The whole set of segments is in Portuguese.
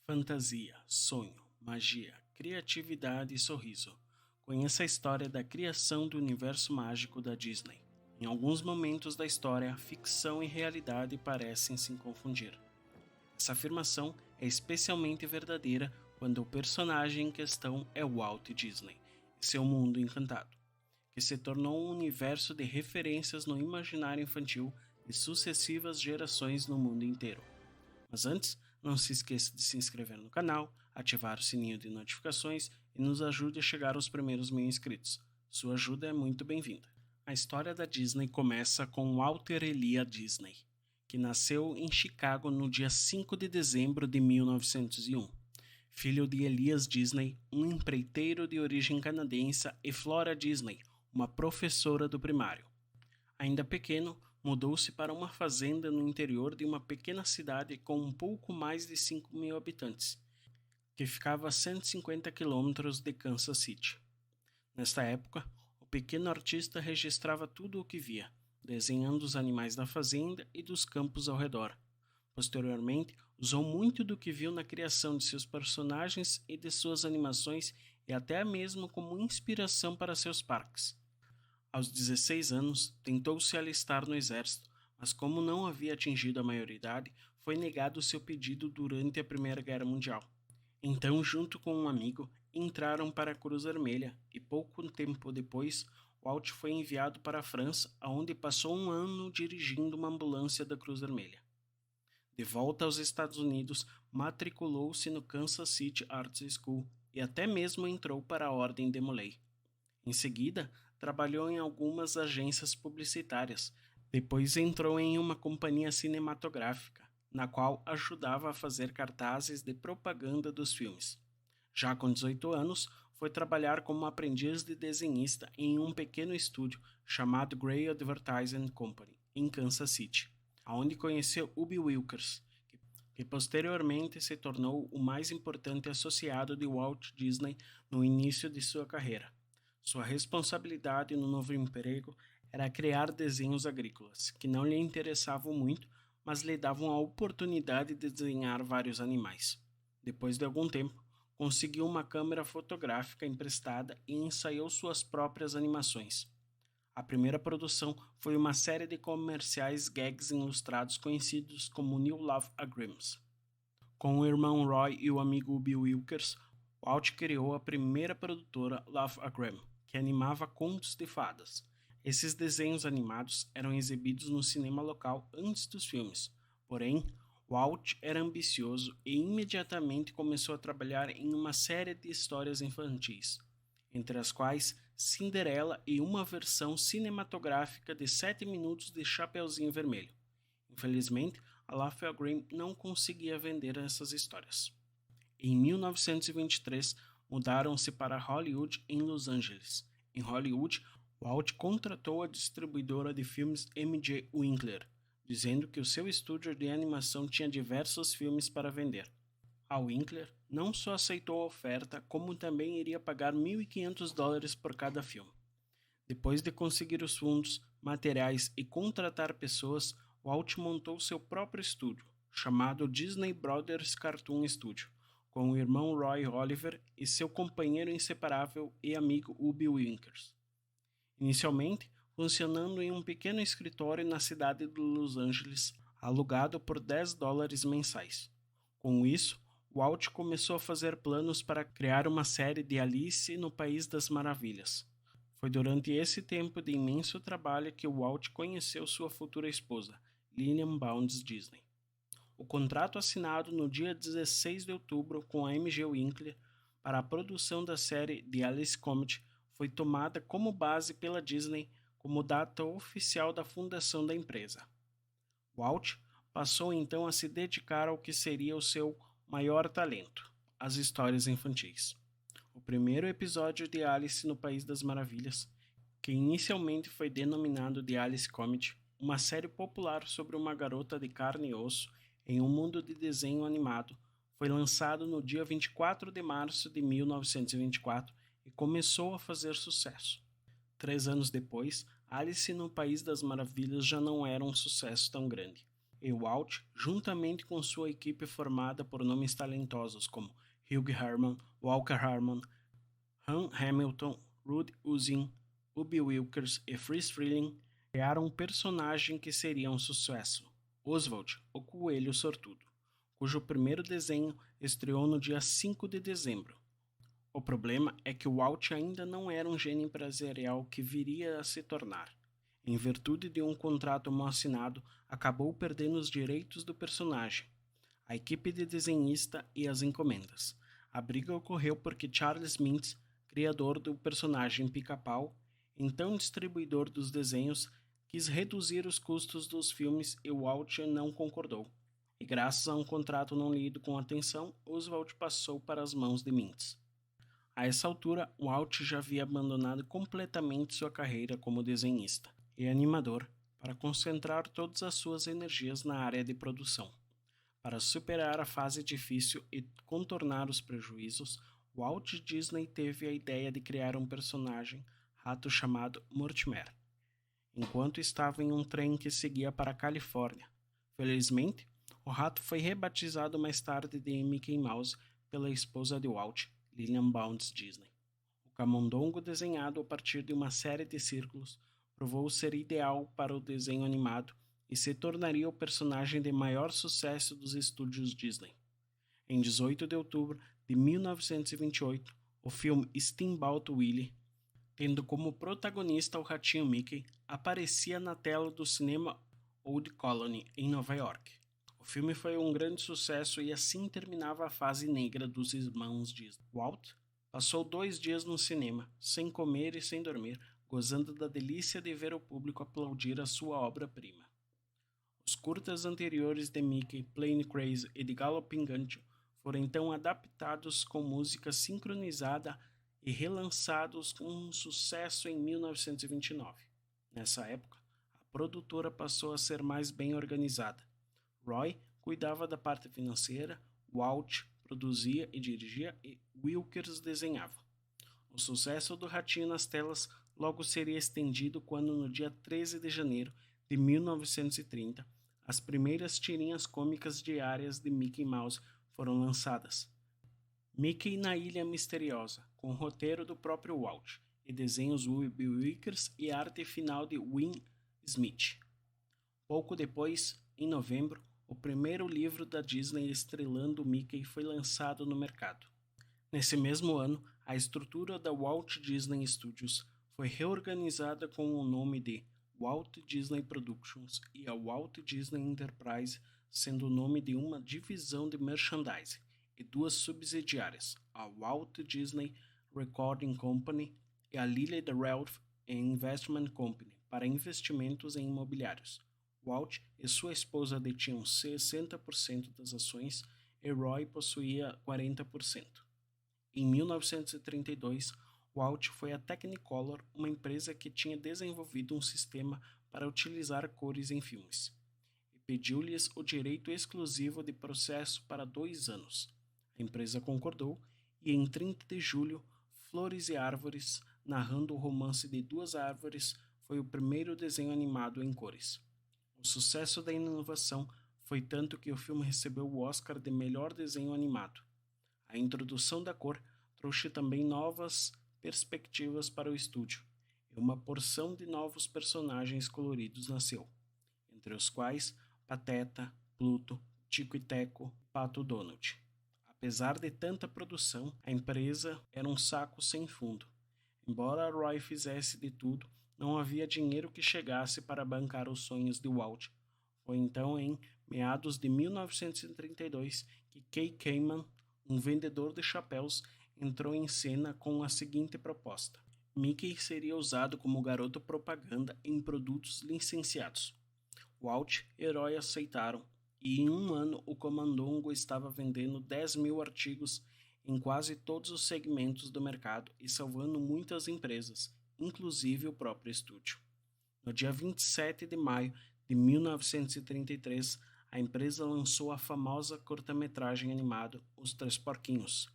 Fantasia, sonho, magia, criatividade e sorriso. Conheça a história da criação do universo mágico da Disney. Em alguns momentos da história, ficção e realidade parecem se confundir. Essa afirmação é especialmente verdadeira quando o personagem em questão é Walt Disney e seu mundo encantado, que se tornou um universo de referências no imaginário infantil de sucessivas gerações no mundo inteiro. Mas antes, não se esqueça de se inscrever no canal, ativar o sininho de notificações e nos ajude a chegar aos primeiros 1000 inscritos. Sua ajuda é muito bem-vinda. A história da Disney começa com Walter Elia Disney, que nasceu em Chicago no dia 5 de dezembro de 1901. Filho de Elias Disney, um empreiteiro de origem canadense, e Flora Disney, uma professora do primário. Ainda pequeno, mudou-se para uma fazenda no interior de uma pequena cidade com um pouco mais de 5.000 habitantes, que ficava a 150 quilômetros de Kansas City. Nesta época, o pequeno artista registrava tudo o que via, desenhando os animais da fazenda e dos campos ao redor. Posteriormente, usou muito do que viu na criação de seus personagens e de suas animações e até mesmo como inspiração para seus parques. Aos 16 anos, tentou se alistar no exército, mas como não havia atingido a maioridade, foi negado seu pedido durante a Primeira Guerra Mundial. Então, junto com um amigo, entraram para a Cruz Vermelha e pouco tempo depois, Walt foi enviado para a França, onde passou um ano dirigindo uma ambulância da Cruz Vermelha. De volta aos Estados Unidos, matriculou-se no Kansas City Arts School e até mesmo entrou para a Ordem de Molay. Em seguida, trabalhou em algumas agências publicitárias. Depois entrou em uma companhia cinematográfica, na qual ajudava a fazer cartazes de propaganda dos filmes. Já com 18 anos, foi trabalhar como aprendiz de desenhista em um pequeno estúdio chamado Gray Advertising Company, em Kansas City, onde conheceu Ub Wilkers, que posteriormente se tornou o mais importante associado de Walt Disney no início de sua carreira. Sua responsabilidade no novo emprego era criar desenhos agrícolas, que não lhe interessavam muito, mas lhe davam a oportunidade de desenhar vários animais. Depois de algum tempo, conseguiu uma câmera fotográfica emprestada e ensaiou suas próprias animações. A primeira produção foi uma série de comerciais gags ilustrados conhecidos como New Love Agreements. Com o irmão Roy e o amigo Bill Wilkers, Walt criou a primeira produtora Love Agram, que animava contos de fadas. Esses desenhos animados eram exibidos no cinema local antes dos filmes. Porém, Walt era ambicioso e imediatamente começou a trabalhar em uma série de histórias infantis, entre as quais Cinderela e uma versão cinematográfica de 7 minutos de Chapeuzinho Vermelho. Infelizmente, a Love Agram não conseguia vender essas histórias. Em 1923, mudaram-se para Hollywood em Los Angeles. Em Hollywood, Walt contratou a distribuidora de filmes M.J. Winkler, dizendo que o seu estúdio de animação tinha diversos filmes para vender. A Winkler não só aceitou a oferta, como também iria pagar $1.500 por cada filme. Depois de conseguir os fundos, materiais e contratar pessoas, Walt montou seu próprio estúdio, chamado Disney Brothers Cartoon Studio, com o irmão Roy Oliver e seu companheiro inseparável e amigo Ub Winkers. Inicialmente, funcionando em um pequeno escritório na cidade de Los Angeles, alugado por $10 mensais. Com isso, Walt começou a fazer planos para criar uma série de Alice no País das Maravilhas. Foi durante esse tempo de imenso trabalho que Walt conheceu sua futura esposa, Lillian Bounds Disney. O contrato assinado no dia 16 de outubro com a M.J. Winkler para a produção da série The Alice Comet foi tomada como base pela Disney como data oficial da fundação da empresa. Walt passou então a se dedicar ao que seria o seu maior talento, as histórias infantis. O primeiro episódio de Alice no País das Maravilhas, que inicialmente foi denominado The Alice Comet, uma série popular sobre uma garota de carne e osso em um mundo de desenho animado, foi lançado no dia 24 de março de 1924 e começou a fazer sucesso. 3 anos depois, Alice no País das Maravilhas já não era um sucesso tão grande. E Walt, juntamente com sua equipe formada por nomes talentosos como Hugh Herman, Walker Harmon, Han Hamilton, Rudy Uzzin, Ub Wilkers e Friz Freleng, criaram um personagem que seria um sucesso, Oswald, o Coelho Sortudo, cujo primeiro desenho estreou no dia 5 de dezembro. O problema é que Walt ainda não era um gênio empresarial que viria a se tornar. Em virtude de um contrato mal assinado, acabou perdendo os direitos do personagem, a equipe de desenhista e as encomendas. A briga ocorreu porque Charles Mintz, criador do personagem Pica-Pau, então distribuidor dos desenhos, quis reduzir os custos dos filmes e Walt não concordou. E graças a um contrato não lido com atenção, Oswald passou para as mãos de Mintz. A essa altura, Walt já havia abandonado completamente sua carreira como desenhista e animador para concentrar todas as suas energias na área de produção. Para superar a fase difícil e contornar os prejuízos, Walt Disney teve a ideia de criar um personagem rato chamado Mortimer, enquanto estava em um trem que seguia para a Califórnia. Felizmente, o rato foi rebatizado mais tarde de Mickey Mouse pela esposa de Walt, Lillian Bounds Disney. O camundongo, desenhado a partir de uma série de círculos, provou ser ideal para o desenho animado e se tornaria o personagem de maior sucesso dos estúdios Disney. Em 18 de outubro de 1928, o filme Steamboat Willie, tendo como protagonista o ratinho Mickey, aparecia na tela do cinema Old Colony, em Nova York. O filme foi um grande sucesso e assim terminava a fase negra dos irmãos Disney. Walt passou 2 dias no cinema, sem comer e sem dormir, gozando da delícia de ver o público aplaudir a sua obra-prima. Os curtas anteriores de Mickey, Plane Crazy e The Galloping Gantry foram então adaptados com música sincronizada e relançados com um sucesso em 1929. Nessa época, a produtora passou a ser mais bem organizada. Roy cuidava da parte financeira, Walt produzia e dirigia e Wilkers desenhava. O sucesso do ratinho nas telas logo seria estendido quando, no dia 13 de janeiro de 1930, as primeiras tirinhas cômicas diárias de Mickey Mouse foram lançadas. Mickey na Ilha Misteriosa, com roteiro do próprio Walt, e desenhos de Ub Wilkers e arte final de Win Smith. Pouco depois, em novembro, o primeiro livro da Disney estrelando Mickey foi lançado no mercado. Nesse mesmo ano, a estrutura da Walt Disney Studios foi reorganizada com o nome de Walt Disney Productions e a Walt Disney Enterprise sendo o nome de uma divisão de merchandising e 2 subsidiárias, a Walt Disney Recording Company e a Lilly Ralph Investment Company, para investimentos em imobiliários. Walt e sua esposa detinham 60% das ações e Roy possuía 40%. Em 1932, Walt foi à Technicolor, uma empresa que tinha desenvolvido um sistema para utilizar cores em filmes, e pediu-lhes o direito exclusivo de processo para 2 anos. A empresa concordou e, em 30 de julho, Flores e Árvores, narrando o romance de 2 árvores, foi o primeiro desenho animado em cores. O sucesso da inovação foi tanto que o filme recebeu o Oscar de melhor desenho animado. A introdução da cor trouxe também novas perspectivas para o estúdio, e uma porção de novos personagens coloridos nasceu, entre os quais Pateta, Pluto, Tico e Teco, Pato Donald. Apesar de tanta produção, a empresa era um saco sem fundo. Embora Roy fizesse de tudo, não havia dinheiro que chegasse para bancar os sonhos de Walt. Foi então em meados de 1932 que Kay Kamen, um vendedor de chapéus, entrou em cena com a seguinte proposta. Mickey seria usado como garoto propaganda em produtos licenciados. Walt e Roy aceitaram, e em um ano o Camundongo estava vendendo 10.000 artigos em quase todos os segmentos do mercado e salvando muitas empresas, inclusive o próprio estúdio. No dia 27 de maio de 1933, a empresa lançou a famosa curta-metragem animada Os 3 Porquinhos,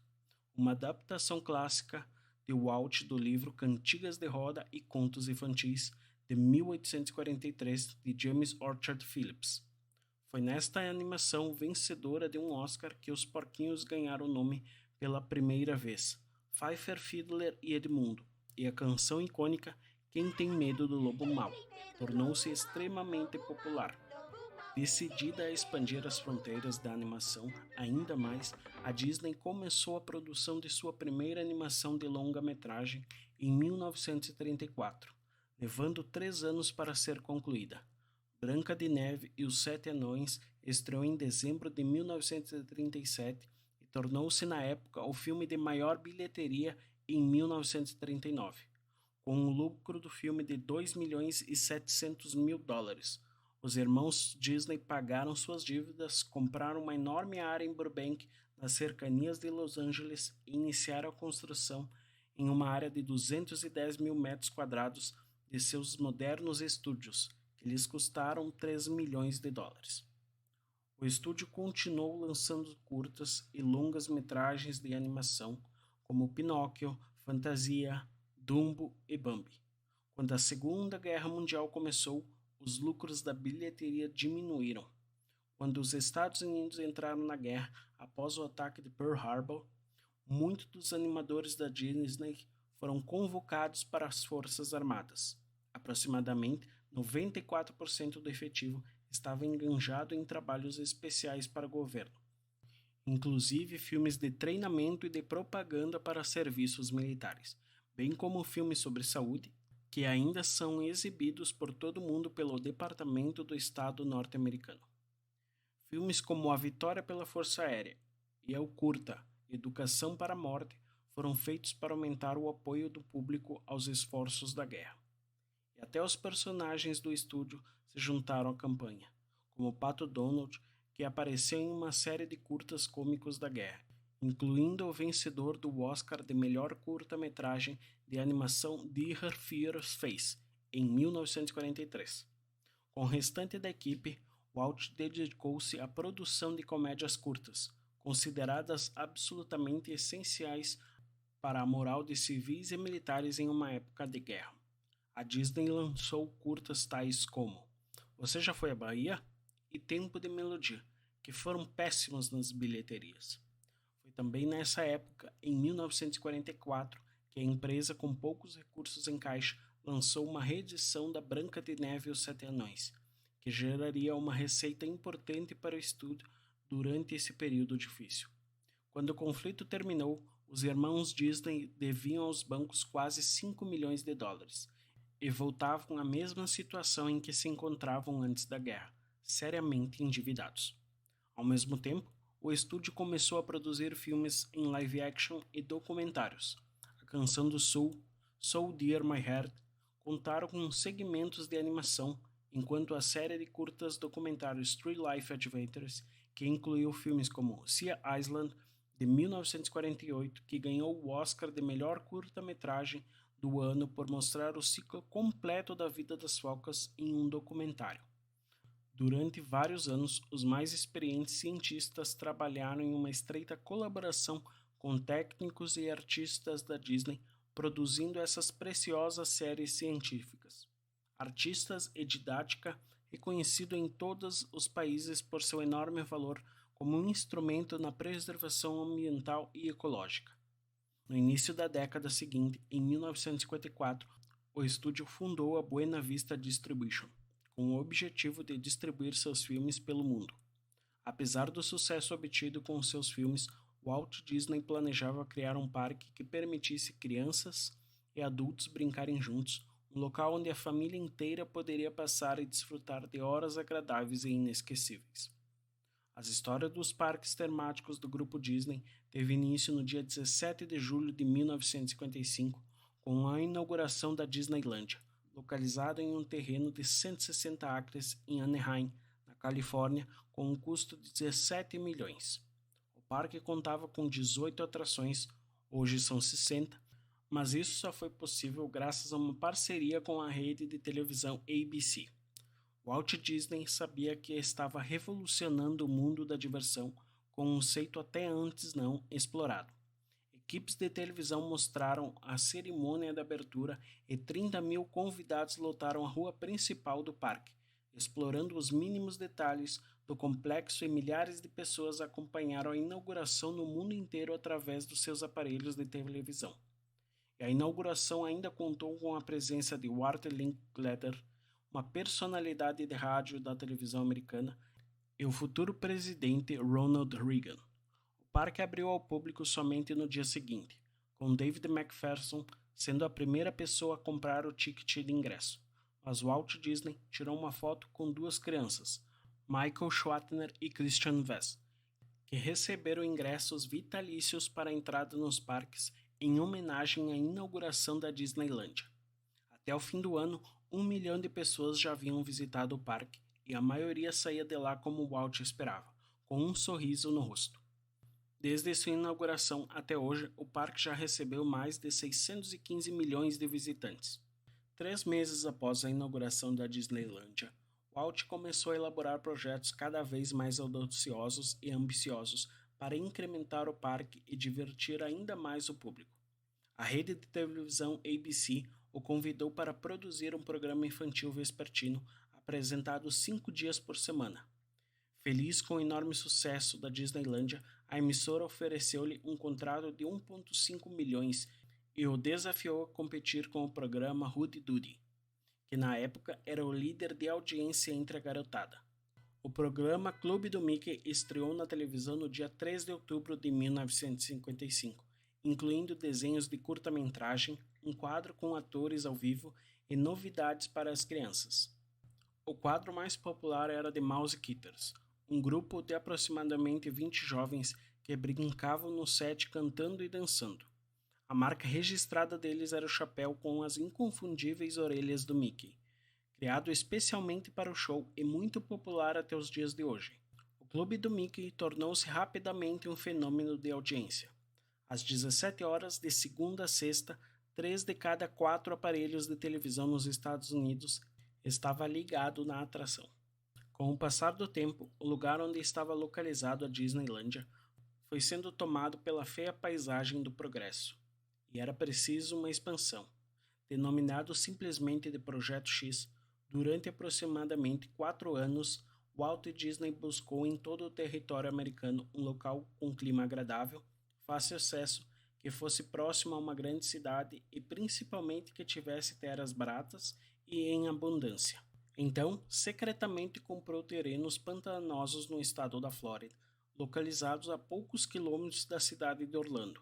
uma adaptação clássica de Walt do livro Cantigas de Roda e Contos Infantis, de 1843, de James Orchard Phillips. Foi nesta animação vencedora de um Oscar que os porquinhos ganharam o nome pela primeira vez, Pfeiffer, Fiedler e Edmundo, e a canção icônica Quem Tem Medo do Lobo Mau tornou-se extremamente popular. Decidida a expandir as fronteiras da animação ainda mais, a Disney começou a produção de sua primeira animação de longa-metragem em 1934, levando 3 anos para ser concluída. Branca de Neve e os Sete Anões estreou em dezembro de 1937 e tornou-se na época o filme de maior bilheteria em 1939, com um lucro do filme de 2.700.000 dólares. Os irmãos Disney pagaram suas dívidas, compraram uma enorme área em Burbank, nas cercanias de Los Angeles, e iniciaram a construção em uma área de 210 mil metros quadrados de seus modernos estúdios, que lhes custaram 3 milhões de dólares. O estúdio continuou lançando curtas e longas metragens de animação, como Pinóquio, Fantasia, Dumbo e Bambi. Quando a Segunda Guerra Mundial começou, os lucros da bilheteria diminuíram. Quando os Estados Unidos entraram na guerra após o ataque de Pearl Harbor, muitos dos animadores da Disney foram convocados para as Forças Armadas. Aproximadamente 94% do efetivo estava enganjado em trabalhos especiais para o governo, inclusive filmes de treinamento e de propaganda para serviços militares, bem como filmes sobre saúde, que ainda são exibidos por todo o mundo pelo Departamento do Estado norte-americano. Filmes como A Vitória pela Força Aérea e o curta Educação para a Morte foram feitos para aumentar o apoio do público aos esforços da guerra. E até os personagens do estúdio se juntaram à campanha, como Pato Donald, que apareceu em uma série de curtas cômicos da guerra, incluindo o vencedor do Oscar de melhor curta-metragem de animação Dear Fears Face, em 1943. Com o restante da equipe, Walt dedicou-se à produção de comédias curtas, consideradas absolutamente essenciais para a moral de civis e militares em uma época de guerra. A Disney lançou curtas tais como Você Já Foi à Bahia? E Tempo de Melodia, que foram péssimos nas bilheterias. Foi também nessa época, em 1944, que a empresa, com poucos recursos em caixa, lançou uma reedição da Branca de Neve e os Sete Anões, que geraria uma receita importante para o estúdio durante esse período difícil. Quando o conflito terminou, os irmãos Disney deviam aos bancos quase 5 milhões de dólares e voltavam à mesma situação em que se encontravam antes da guerra, seriamente endividados. Ao mesmo tempo, o estúdio começou a produzir filmes em live action e documentários. A Canção do Sul, So Dear My Heart, contaram com segmentos de animação, enquanto a série de curtas documentários Tree Life Adventures, que incluiu filmes como Sea Island, de 1948, que ganhou o Oscar de melhor curta-metragem do ano por mostrar o ciclo completo da vida das focas em um documentário. Durante vários anos, os mais experientes cientistas trabalharam em uma estreita colaboração com técnicos e artistas da Disney, produzindo essas preciosas séries científicas. Artistas e didática, reconhecido em todos os países por seu enorme valor como um instrumento na preservação ambiental e ecológica. No início da década seguinte, em 1954, o estúdio fundou a Buena Vista Distribution, com o objetivo de distribuir seus filmes pelo mundo. Apesar do sucesso obtido com seus filmes, Walt Disney planejava criar um parque que permitisse crianças e adultos brincarem juntos, um local onde a família inteira poderia passar e desfrutar de horas agradáveis e inesquecíveis. As histórias dos parques temáticos do Grupo Disney teve início no dia 17 de julho de 1955, com a inauguração da Disneylandia, localizada em um terreno de 160 acres em Anaheim, na Califórnia, com um custo de 17 milhões. O parque contava com 18 atrações, hoje são 60, mas isso só foi possível graças a uma parceria com a rede de televisão ABC. Walt Disney sabia que estava revolucionando o mundo da diversão com um conceito até antes não explorado. Equipes de televisão mostraram a cerimônia da abertura e 30 mil convidados lotaram a rua principal do parque, explorando os mínimos detalhes do complexo e milhares de pessoas acompanharam a inauguração no mundo inteiro através dos seus aparelhos de televisão. E a inauguração ainda contou com a presença de Walter Linkletter, uma personalidade de rádio da televisão americana, e o futuro presidente Ronald Reagan. O parque abriu ao público somente no dia seguinte, com David McPherson sendo a primeira pessoa a comprar o ticket de ingresso. Mas Walt Disney tirou uma foto com duas crianças, Michael Schwartner e Christian Vess, que receberam ingressos vitalícios para a entrada nos parques em homenagem à inauguração da Disneylândia. Até o fim do ano, 1 milhão de pessoas já haviam visitado o parque e a maioria saía de lá como Walt esperava, com um sorriso no rosto. Desde sua inauguração até hoje, o parque já recebeu mais de 615 milhões de visitantes. 3 meses após a inauguração da Disneylândia, Walt começou a elaborar projetos cada vez mais audaciosos e ambiciosos para incrementar o parque e divertir ainda mais o público. A rede de televisão ABC o convidou para produzir um programa infantil vespertino apresentado 5 dias por semana. Feliz com o enorme sucesso da Disneylândia, a emissora ofereceu-lhe um contrato de 1,5 milhões e o desafiou a competir com o programa Hoody Doody, que na época era o líder de audiência entre a garotada. O programa Clube do Mickey estreou na televisão no dia 3 de outubro de 1955, incluindo desenhos de curta-metragem, um quadro com atores ao vivo e novidades para as crianças. O quadro mais popular era The Mousekeepers, um grupo de aproximadamente 20 jovens que brincavam no set cantando e dançando. A marca registrada deles era o chapéu com as inconfundíveis orelhas do Mickey, criado especialmente para o show e muito popular até os dias de hoje. O Clube do Mickey tornou-se rapidamente um fenômeno de audiência. Às 17 horas de segunda a sexta, 3 de cada 4 aparelhos de televisão nos Estados Unidos estava ligado na atração. Com o passar do tempo, o lugar onde estava localizado a Disneylândia foi sendo tomado pela feia paisagem do progresso, e era preciso uma expansão. Denominado simplesmente de Projeto X, durante aproximadamente 4 anos, Walt Disney buscou em todo o território americano um local com clima agradável, fácil acesso, que fosse próximo a uma grande cidade e principalmente que tivesse terras baratas e em abundância. Então, secretamente comprou terrenos pantanosos no estado da Flórida, localizados a poucos quilômetros da cidade de Orlando.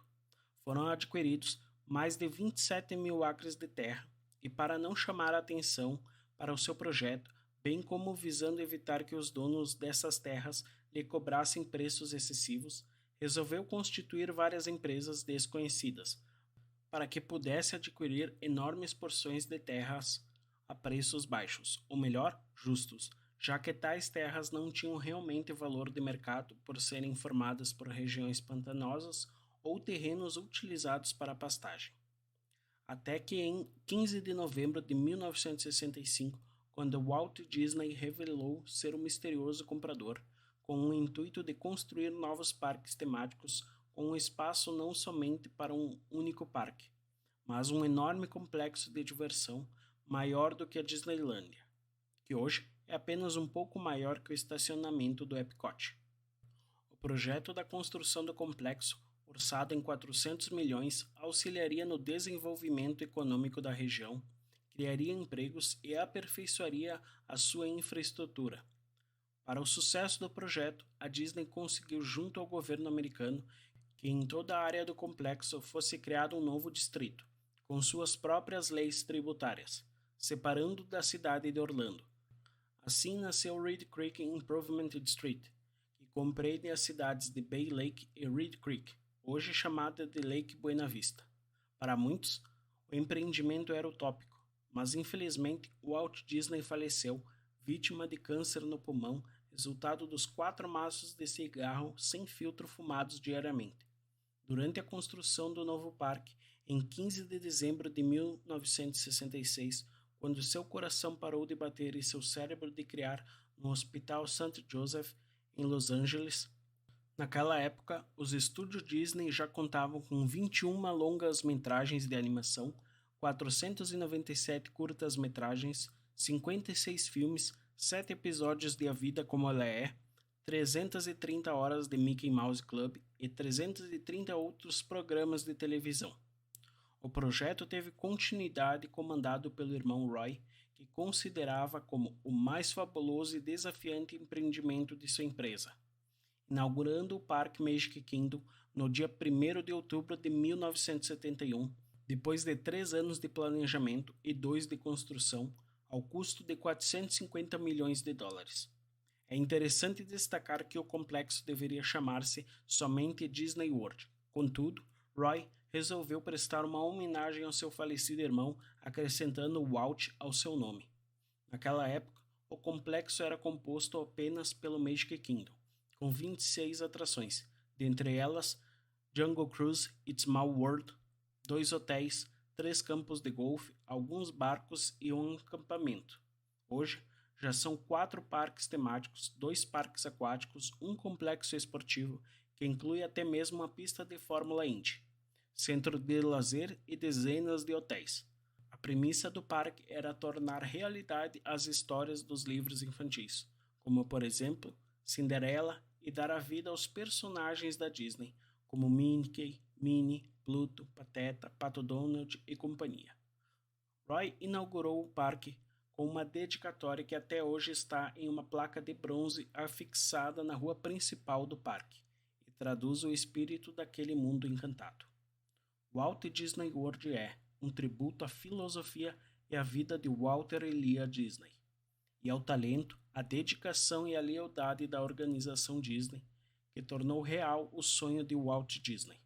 Foram adquiridos mais de 27 mil acres de terra e, para não chamar a atenção para o seu projeto, bem como visando evitar que os donos dessas terras lhe cobrassem preços excessivos, resolveu constituir várias empresas desconhecidas, para que pudesse adquirir enormes porções de terras a preços baixos, ou melhor, justos, já que tais terras não tinham realmente valor de mercado por serem formadas por regiões pantanosas ou terrenos utilizados para pastagem. Até que em 15 de novembro de 1965, quando Walt Disney revelou ser um misterioso comprador, com o intuito de construir novos parques temáticos com um espaço não somente para um único parque, mas um enorme complexo de diversão maior do que a Disneylândia, que hoje é apenas um pouco maior que o estacionamento do Epcot. O projeto da construção do complexo, orçado em 400 milhões, auxiliaria no desenvolvimento econômico da região, criaria empregos e aperfeiçoaria a sua infraestrutura. Para o sucesso do projeto, a Disney conseguiu junto ao governo americano que em toda a área do complexo fosse criado um novo distrito, com suas próprias leis tributárias, separando da cidade de Orlando. Assim nasceu Reed Creek Improvement District, que compreende as cidades de Bay Lake e Reed Creek, hoje chamada de Lake Buena Vista. Para muitos, o empreendimento era utópico, mas infelizmente Walt Disney faleceu, vítima de câncer no pulmão, resultado dos 4 maços de cigarro sem filtro fumados diariamente. Durante a construção do novo parque, em 15 de dezembro de 1966, quando seu coração parou de bater e seu cérebro de criar no Hospital St. Joseph, em Los Angeles. Naquela época, os estúdios Disney já contavam com 21 longas-metragens de animação, 497 curtas-metragens, 56 filmes, 7 episódios de A Vida Como Ela É, 330 horas de Mickey Mouse Club e 330 outros programas de televisão. O projeto teve continuidade comandado pelo irmão Roy, que considerava como o mais fabuloso e desafiante empreendimento de sua empresa, inaugurando o Parque Magic Kingdom no dia 1º de outubro de 1971, depois de 3 anos de planejamento e 2 de construção, ao custo de 450 milhões de dólares. É interessante destacar que o complexo deveria chamar-se somente Disney World. Contudo, Roy resolveu prestar uma homenagem ao seu falecido irmão, acrescentando Walt ao seu nome. Naquela época, o complexo era composto apenas pelo Magic Kingdom, com 26 atrações, dentre elas Jungle Cruise e Small World, 2 hotéis, 3 campos de golfe, alguns barcos e um acampamento. Hoje, já são 4 parques temáticos, 2 parques aquáticos, um complexo esportivo, que inclui até mesmo uma pista de Fórmula Indy, centro de lazer e dezenas de hotéis. A premissa do parque era tornar realidade as histórias dos livros infantis, como por exemplo, Cinderela, e dar a vida aos personagens da Disney, como Mickey, Minnie, Pluto, Pateta, Pato Donald e companhia. Roy inaugurou o parque com uma dedicatória que até hoje está em uma placa de bronze afixada na rua principal do parque e traduz o espírito daquele mundo encantado. Walt Disney World é um tributo à filosofia e à vida de Walter Elia Disney, e ao talento, à dedicação e à lealdade da organização Disney, que tornou real o sonho de Walt Disney.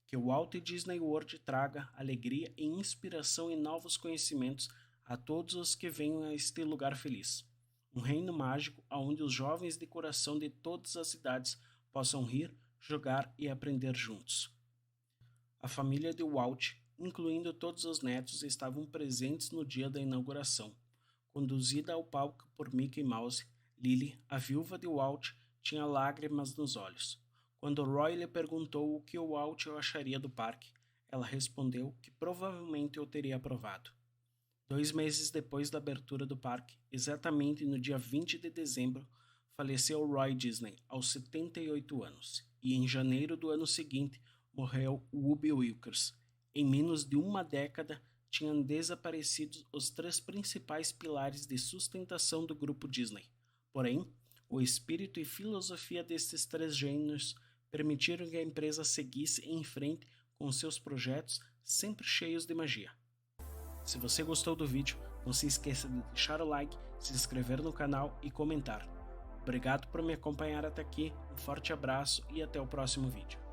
Que o Walt Disney World traga alegria e inspiração e novos conhecimentos a todos os que venham a este lugar feliz. Um reino mágico onde os jovens de coração de todas as idades possam rir, jogar e aprender juntos. A família de Walt, incluindo todos os netos, estavam presentes no dia da inauguração. Conduzida ao palco por Mickey Mouse, Lily, a viúva de Walt, tinha lágrimas nos olhos. Quando Roy lhe perguntou o que o Walt acharia do parque, ela respondeu que provavelmente o teria aprovado. 2 meses depois da abertura do parque, exatamente no dia 20 de dezembro, faleceu Roy Disney, aos 78 anos, e em janeiro do ano seguinte morreu Ub Wilkers. Em menos de uma década, tinham desaparecido os 3 principais pilares de sustentação do grupo Disney. Porém, o espírito e filosofia destes 3 gênios permitiram que a empresa seguisse em frente com seus projetos sempre cheios de magia. Se você gostou do vídeo, não se esqueça de deixar o like, se inscrever no canal e comentar. Obrigado por me acompanhar até aqui, um forte abraço e até o próximo vídeo.